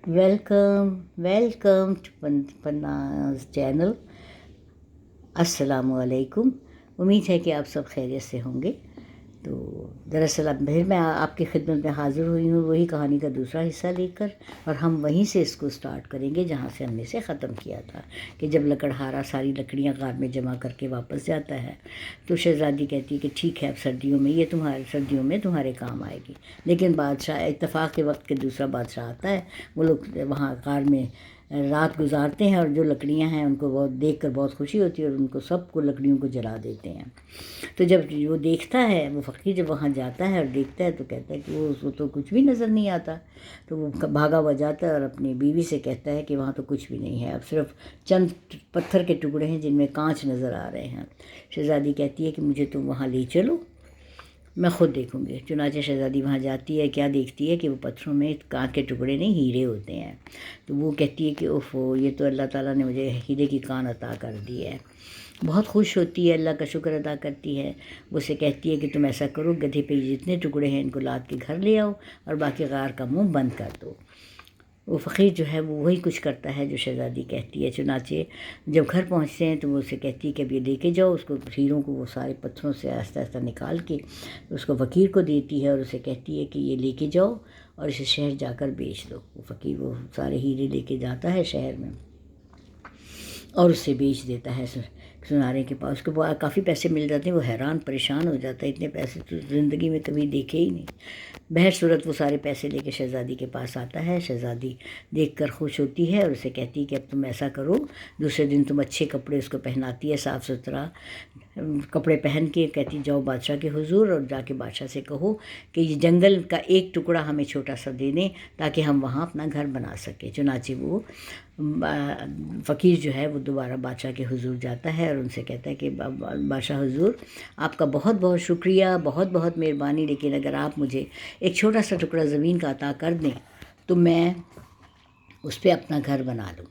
Welcome to पन्नाज़ channel. अस्सलाम वालेकुम। उम्मीद है कि आप सब खैरियत से होंगे। तो दरअसल अब फिर मैं आपकी खिदमत में हाज़िर हुई हूँ वही कहानी का दूसरा हिस्सा लेकर, और हम वहीं से इसको स्टार्ट करेंगे जहाँ से हमने इसे ख़त्म किया था कि जब लकड़हारा सारी लकड़ियाँ कार में जमा करके वापस जाता है तो शहज़ादी कहती है कि ठीक है, अब सर्दियों में तुम्हारे काम आएगी। लेकिन बादशाह इत्तफ़ाक़ के वक्त के दूसरा बादशाह आता है। वो लोग वहाँ कार में रात गुजारते हैं और जो लकड़ियाँ हैं उनको बहुत देखकर बहुत खुशी होती है और उनको सबको लकड़ियों को जला देते हैं। तो जब वो देखता है, वो फ़कीर जब वहाँ जाता है और देखता है तो कहता है कि वो उसको तो कुछ भी नज़र नहीं आता। तो वो भागा हुआ जाता है और अपनी बीवी से कहता है कि वहाँ तो कुछ भी नहीं है, अब सिर्फ चंद पत्थर के टुकड़े हैं जिनमें कांच नज़र आ रहे हैं। शहज़ादी कहती है कि मुझे तुम वहाँ ले चलो, मैं ख़ुद देखूँगी। चुनांचे शहज़ादी वहाँ जाती है, क्या देखती है कि वो पत्थरों में कांच के टुकड़े नहीं, हीरे होते हैं। तो वो कहती है कि ओफ़ो, ये तो अल्लाह ताला ने मुझे हीरे की कान अता कर दी है। बहुत खुश होती है, अल्लाह का शुक्र अदा करती है। वो उसे कहती है कि तुम ऐसा करो, गधे पे जितने टुकड़े हैं इनको लाद के घर ले आओ और बाकी गार का मुँह बंद कर दो। वो फ़कीर जो है वो वही कुछ करता है जो शहज़ादी कहती है। चुनांचे जब घर पहुँचते हैं तो वो उसे कहती है कि अब ये लेके जाओ। उसको हीरों को वो सारे पत्थरों से आहिस्ता आहिस्ता निकाल के उसको फ़कीर को देती है और उसे कहती है कि ये लेके जाओ और इसे शहर जाकर बेच दो। वो फ़कीर वो सारे हीरे लेके जाता है शहर में और उसे बेच देता है सुनारे के पास। उसको काफ़ी पैसे मिल जाते हैं। वो हैरान परेशान हो जाता है, इतने पैसे तो ज़िंदगी में कभी देखे ही नहीं। बहर सूरत वो सारे पैसे लेके शहज़ादी के पास आता है। शहज़ादी देखकर खुश होती है और उसे कहती है कि अब तुम ऐसा करो, दूसरे दिन तुम अच्छे कपड़े उसको पहनाती है, साफ़ सुथरा कपड़े पहन के कहती जाओ बादशाह के हुजूर और जाके बादशाह से कहो कि ये जंगल का एक टुकड़ा हमें छोटा सा दे दें ताकि हम वहाँ अपना घर बना सकें। चुनांचे वो फ़कीर जो है वो दोबारा बादशाह के हुजूर जाता है और उनसे कहता है कि बादशाह हुजूर, आपका बहुत बहुत शुक्रिया, बहुत बहुत मेहरबानी, लेकिन अगर आप मुझे एक छोटा सा टुकड़ा ज़मीन का अता कर दें तो मैं उस पर अपना घर बना लूँ।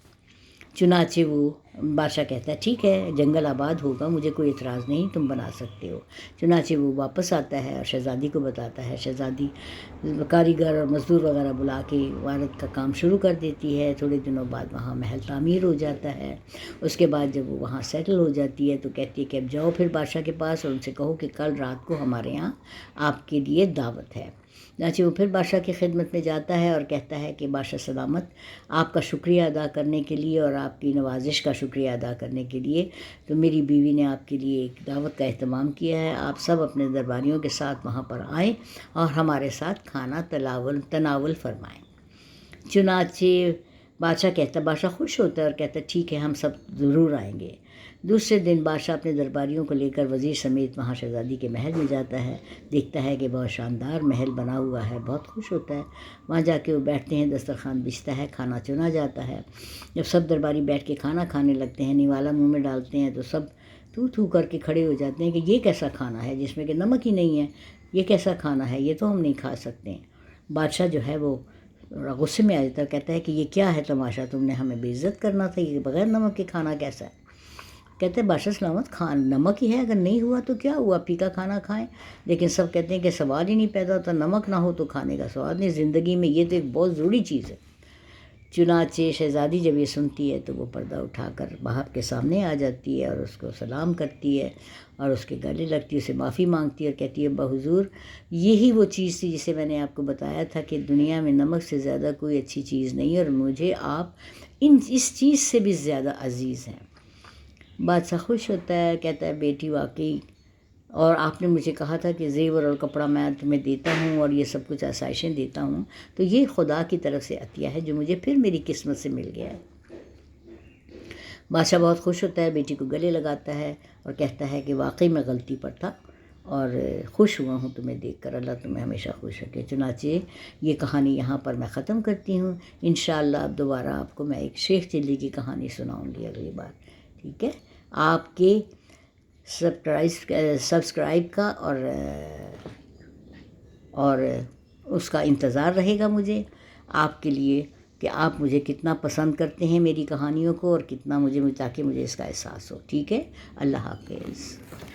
चुनांचे वो बादशाह कहता है ठीक है, जंगल आबाद होगा, मुझे कोई इतराज़ नहीं, तुम बना सकते हो। चुनांचे वो वापस आता है और शहज़ादी को बताता है। शहज़ादी कारीगर और मज़दूर वगैरह बुला के इमारत का काम शुरू कर देती है। थोड़े दिनों बाद वहाँ महल तामीर हो जाता है। उसके बाद जब वो वहाँ सेटल हो जाती है तो कहती है कि अब जाओ फिर बादशाह के पास और उनसे कहो कि कल रात को हमारे यहाँ आपके लिए दावत है। चुनांचे वो फिर बादशाह की खिदमत में जाता है और कहता है कि बादशाह सलामत, आपका शुक्रिया अदा करने के लिए और आपकी नवाजिश का शुक्रिया अदा करने के लिए तो मेरी बीवी ने आपके लिए एक दावत का अहतमाम किया है। आप सब अपने दरबारियों के साथ वहाँ पर आएँ और हमारे साथ खाना तनावुल फरमाएँ। चुनांचे बादशाह खुश होता है और कहता है ठीक है, हम सब ज़रूर आएंगे। दूसरे दिन बादशाह अपने दरबारियों को लेकर वज़ीर समेत वहाँ शहज़ादी के महल में जाता है। देखता है कि बहुत शानदार महल बना हुआ है, बहुत खुश होता है। वहाँ जाके वो बैठते हैं, दस्तरखान बिछता है, खाना चुना जाता है। जब सब दरबारी बैठ के खाना खाने लगते हैं, निवाला मुँह में डालते हैं तो सब थू थू करके खड़े हो जाते हैं कि ये कैसा खाना है जिसमें कि नमक ही नहीं है, ये कैसा खाना है, ये तो हम नहीं खा सकते। बादशाह जो है वो गुस्से में आ जाता है, कहता है कि ये क्या है तमाशा, तुमने हमें बेइज्जत करना था, ये बग़ैर नमक के खाना कैसा है। कहते हैं बादशाह सलामत, नमक ही है, अगर नहीं हुआ तो क्या हुआ, फीका खाना खाएं। लेकिन सब कहते हैं कि सवाल ही नहीं पैदा होता, नमक ना हो तो खाने का स्वाद नहीं, ज़िंदगी में ये तो एक बहुत ज़रूरी चीज़ है। चुनांचे शहज़ादी जब ये सुनती है तो वो पर्दा उठाकर बाप के सामने आ जाती है और उसको सलाम करती है और उसके गले लगती है, उसे माफ़ी मांगती है और कहती है बहुज़ूर, यही वो चीज़ थी जिसे मैंने आपको बताया था कि दुनिया में नमक से ज़्यादा कोई अच्छी चीज़ नहीं है और मुझे आप इस चीज़ से भी ज़्यादा अज़ीज़ हैं। बादशाह खुश होता है, कहता है बेटी वाकई, और आपने मुझे कहा था कि ज़ेवर और कपड़ा मैं तुम्हें देता हूँ और ये सब कुछ आसाइशें देता हूँ, तो ये खुदा की तरफ से अतिया है जो मुझे फिर मेरी किस्मत से मिल गया है। बादशाह बहुत खुश होता है, बेटी को गले लगाता है और कहता है कि वाकई मैं गलती पर था और खुश हुआ हूँ तुम्हें देखकर, अल्लाह तुम्हें हमेशा खुश रखे। चुनांचे ये कहानी यहाँ पर मैं ख़त्म करती हूँ। इंशाअल्लाह अब दोबारा आपको मैं एक शेख चिल्ली की कहानी सुनाऊँगी अगली बार, ठीक है। आपके सब्सक्राइब का और उसका इंतज़ार रहेगा मुझे आपके लिए कि आप मुझे कितना पसंद करते हैं मेरी कहानियों को और कितना मुझे ताकि मुझे इसका एहसास हो, ठीक है। अल्लाह हाफ़िज़।